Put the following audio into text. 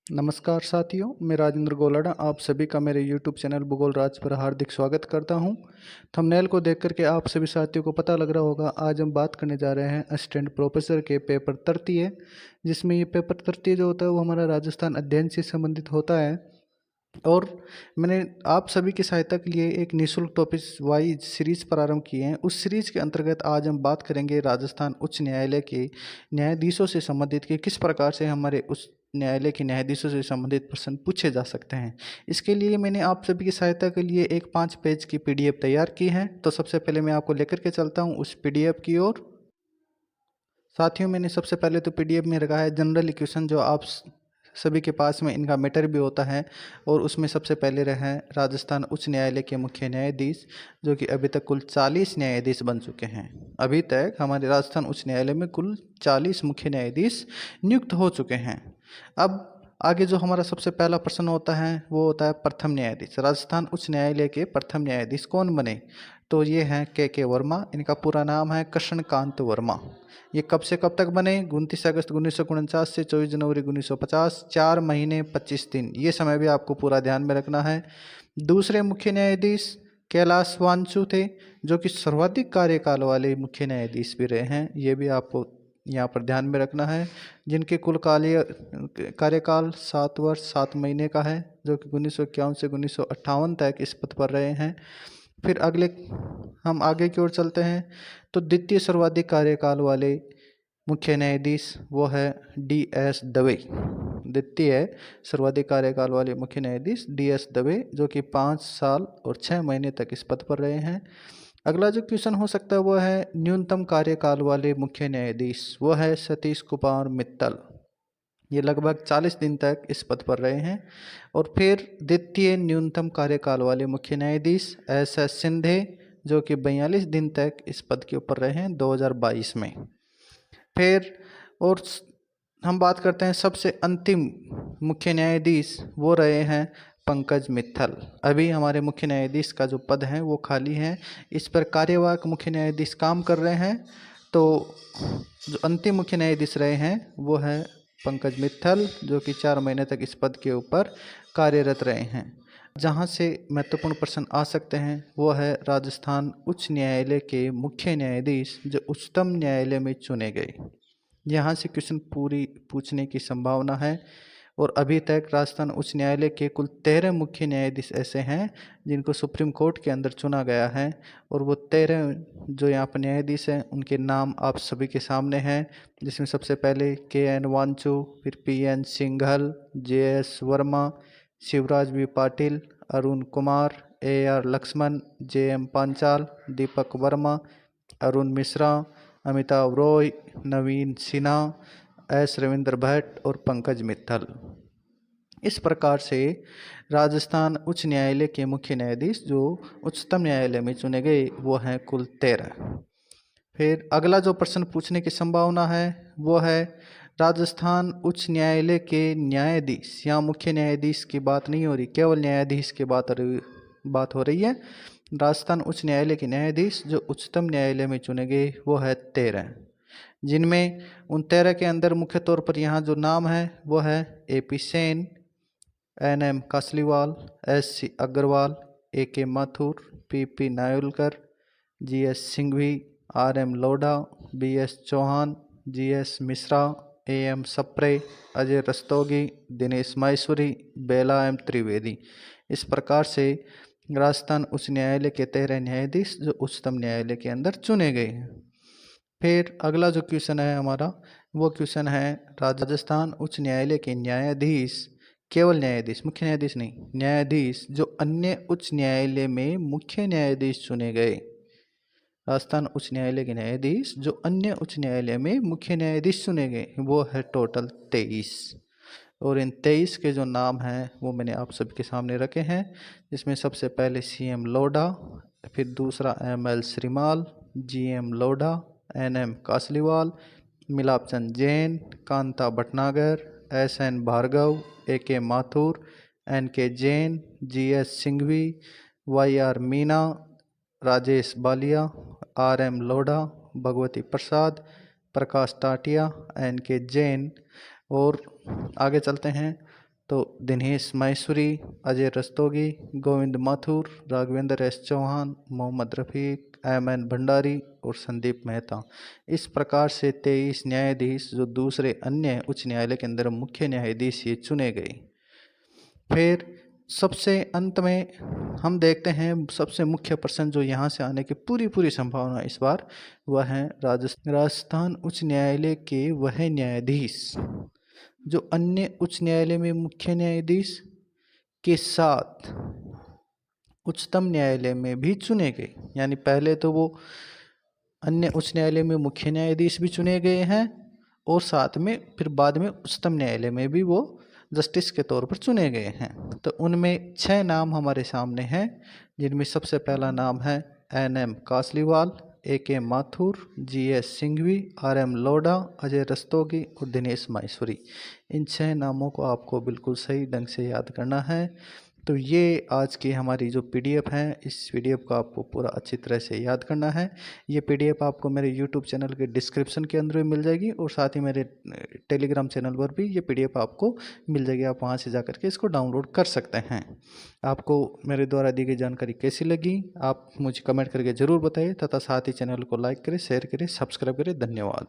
नमस्कार साथियों, मैं राजेंद्र गोलाडा आप सभी का मेरे YouTube चैनल भूगोल राज पर हार्दिक स्वागत करता हूं। थंबनेल को देख करके आप सभी साथियों को पता लग रहा होगा, आज हम बात करने जा रहे हैं असिस्टेंट प्रोफेसर के पेपर 30 जिसमें ये पेपर 30 जो होता है वो हमारा राजस्थान अध्ययन से संबंधित होता है। और मैंने आप सभी की सहायता के लिए एक निःशुल्क टॉपिक वाइज सीरीज प्रारंभ किए हैं। उस सीरीज के अंतर्गत आज हम बात करेंगे राजस्थान उच्च न्यायालय के न्यायाधीशों से संबंधित कि किस प्रकार से हमारे उच्च न्यायालय के न्यायाधीशों से संबंधित प्रश्न पूछे जा सकते हैं। इसके लिए मैंने आप सभी की सहायता के लिए एक 5 पेज की PDF तैयार की है। तो सबसे पहले मैं आपको लेकर के चलता हूँ उस PDF की ओर। साथियों, मैंने सबसे पहले तो PDF में रखा है जनरल इक्वेशन, जो आप सभी के पास में इनका मैटर भी होता है। और उसमें सबसे पहले रहे हैं राजस्थान उच्च न्यायालय के मुख्य न्यायाधीश, जो कि अभी तक कुल 40 न्यायाधीश बन चुके हैं। अभी तक हमारे राजस्थान उच्च न्यायालय में कुल 40 मुख्य न्यायाधीश नियुक्त हो चुके हैं। अब आगे जो हमारा सबसे पहला प्रश्न होता है वो होता है प्रथम न्यायाधीश। राजस्थान उच्च न्यायालय के प्रथम न्यायाधीश कौन बने? तो ये हैं के वर्मा। इनका पूरा नाम है कृष्णकांत वर्मा। ये कब से कब तक बने? 29 अगस्त 1949 से 24 जनवरी 1950, 4 महीने 25 दिन। ये समय भी आपको पूरा ध्यान में रखना है। दूसरे मुख्य न्यायाधीश कैलाश वांचु थे, जो कि सर्वाधिक कार्यकाल वाले मुख्य न्यायाधीश भी रहे हैं। ये भी आपको यहाँ पर ध्यान में रखना है, जिनके कुल कार्यकाल 7 वर्ष 7 महीने का है, जो कि 1951 से 1958 तक इस पद पर रहे हैं। फिर अगले हम आगे की ओर चलते हैं तो द्वितीय सर्वाधिक कार्यकाल वाले मुख्य न्यायाधीश वो है DS दवे। द्वितीय सर्वाधिक कार्यकाल वाले मुख्य न्यायाधीश DS दवे, जो कि 5 साल और 6 महीने तक इस पद पर रहे हैं। अगला जो क्वेश्चन हो सकता है वो है न्यूनतम कार्यकाल वाले मुख्य न्यायाधीश, वो है सतीश कुमार मित्तल। ये लगभग 40 दिन तक इस पद पर रहे हैं। और फिर द्वितीय न्यूनतम कार्यकाल वाले मुख्य न्यायाधीश SS सिंधे, जो कि 42 दिन तक इस पद के ऊपर रहे हैं 2022 में। फिर और हम बात करते हैं सबसे अंतिम मुख्य न्यायाधीश, वो रहे हैं पंकज मित्तल। अभी हमारे मुख्य न्यायाधीश का जो पद है वो खाली है, इस पर कार्यवाहक मुख्य न्यायाधीश काम कर रहे हैं। तो जो अंतिम मुख्य न्यायाधीश रहे हैं वो है पंकज मित्तल, जो कि 4 महीने तक इस पद के ऊपर कार्यरत रहे हैं। जहां से महत्वपूर्ण प्रश्न आ सकते हैं वो है राजस्थान उच्च न्यायालय के मुख्य न्यायाधीश जो उच्चतम न्यायालय में चुने गए। यहाँ से क्वेश्चन पूरी पूछने की संभावना है। और अभी तक राजस्थान उच्च न्यायालय के कुल 13 मुख्य न्यायाधीश ऐसे हैं जिनको सुप्रीम कोर्ट के अंदर चुना गया है। और वो 13 जो यहाँ पर न्यायाधीश हैं उनके नाम आप सभी के सामने हैं, जिसमें सबसे पहले KN वांचु, फिर PN Singhal, JS Verma, Shivraj B Patil, Arun Kumar, AR Lakshman, JM Panchal, Deepak Verma, Arun Mishra, Amitabh Roy, नवीन सिन्हा, S रविंद्र भट्ट और पंकज मित्तल। इस प्रकार से राजस्थान उच्च न्यायालय के मुख्य न्यायाधीश जो उच्चतम न्यायालय में चुने गए वो हैं कुल 13। फिर अगला जो प्रश्न पूछने की संभावना है वो है राजस्थान उच्च न्यायालय के न्यायाधीश। यहाँ मुख्य न्यायाधीश की बात नहीं हो रही, केवल न्यायाधीश की बात हो रही है। राजस्थान उच्च न्यायालय के न्यायाधीश जो उच्चतम न्यायालय में चुने गए वो है 13, जिनमें उन 13 के अंदर मुख्य तौर पर यहाँ जो नाम है वो है AP Sen, NM Kasliwal, SC Agarwal, AK Mathur, PP नायुलकर, GS Singhvi, RM Lodha, BS Chauhan, GS Mishra, AM Sapre, Ajay Rastogi, Dinesh Maheshwari, Bela M Trivedi. इस प्रकार से राजस्थान उच्च न्यायालय के 13 न्यायाधीश जो उच्चतम न्यायालय के अंदर चुने गए हैं। फिर अगला जो क्वेश्चन है हमारा वो क्वेश्चन है राजस्थान उच्च न्यायालय के न्यायाधीश, केवल न्यायाधीश, मुख्य न्यायाधीश नहीं, न्यायाधीश जो अन्य उच्च न्यायालय में मुख्य न्यायाधीश चुने गए। राजस्थान उच्च न्यायालय के न्यायाधीश जो अन्य उच्च न्यायालय में मुख्य न्यायाधीश चुने गए वो है टोटल 23। और इन 23 के जो नाम हैं वो मैंने आप सबके सामने रखे हैं, जिसमें सबसे पहले CM लोढ़ा, फिर दूसरा ML Shrimal, GM Lodha, NM Kasliwal, मिलाप Chand Jain, Kanta Bhatnagar, SN Bhargava, AK Mathur, NK Jain, GS Singhvi, YR Meena, Rajesh Ballia, RM Lodha, Bhagwati प्रसाद, प्रकाश टाटिया, NK जैन। और आगे चलते हैं तो दिनेश माहेश्वरी, अजय रस्तोगी, गोविंद माथुर, राघवेंद्र एस चौहान, मोहम्मद रफ़ीक, एम.एन. भंडारी और संदीप मेहता। इस प्रकार से 23 न्यायाधीश जो दूसरे अन्य उच्च न्यायालय के अंदर मुख्य न्यायाधीश ये चुने गए। फिर सबसे अंत में हम देखते हैं सबसे मुख्य प्रश्न जो यहाँ से आने की पूरी संभावना इस बार वह है राजस्थान उच्च न्यायालय के वह न्यायाधीश जो अन्य उच्च न्यायालय में मुख्य न्यायाधीश के साथ उच्चतम न्यायालय में भी चुने गए। यानी पहले तो वो अन्य उच्च न्यायालय में मुख्य न्यायाधीश भी चुने गए हैं और साथ में फिर बाद में उच्चतम न्यायालय में भी वो जस्टिस के तौर पर चुने गए हैं। तो उनमें 6 नाम हमारे सामने हैं, जिनमें सबसे पहला नाम है N M. Kasliwal, A K. Mathur, G S. Singhvi, R M. Lodha, Ajay Rastogi और दिनेश माहेश्वरी। इन 6 नामों को आपको बिल्कुल सही ढंग से याद करना है। तो ये आज की हमारी जो पीडीएफ है, इस पीडीएफ को आपको पूरा अच्छी तरह से याद करना है। ये पीडीएफ आपको मेरे यूट्यूब चैनल के डिस्क्रिप्शन के अंदर भी मिल जाएगी और साथ ही मेरे टेलीग्राम चैनल पर भी ये पीडीएफ आपको मिल जाएगी। आप वहाँ से जाकर के इसको डाउनलोड कर सकते हैं। आपको मेरे द्वारा दी गई जानकारी कैसी लगी आप मुझे कमेंट करके ज़रूर बताइए तथा साथ ही चैनल को लाइक करें, शेयर करें, सब्सक्राइब करें। धन्यवाद।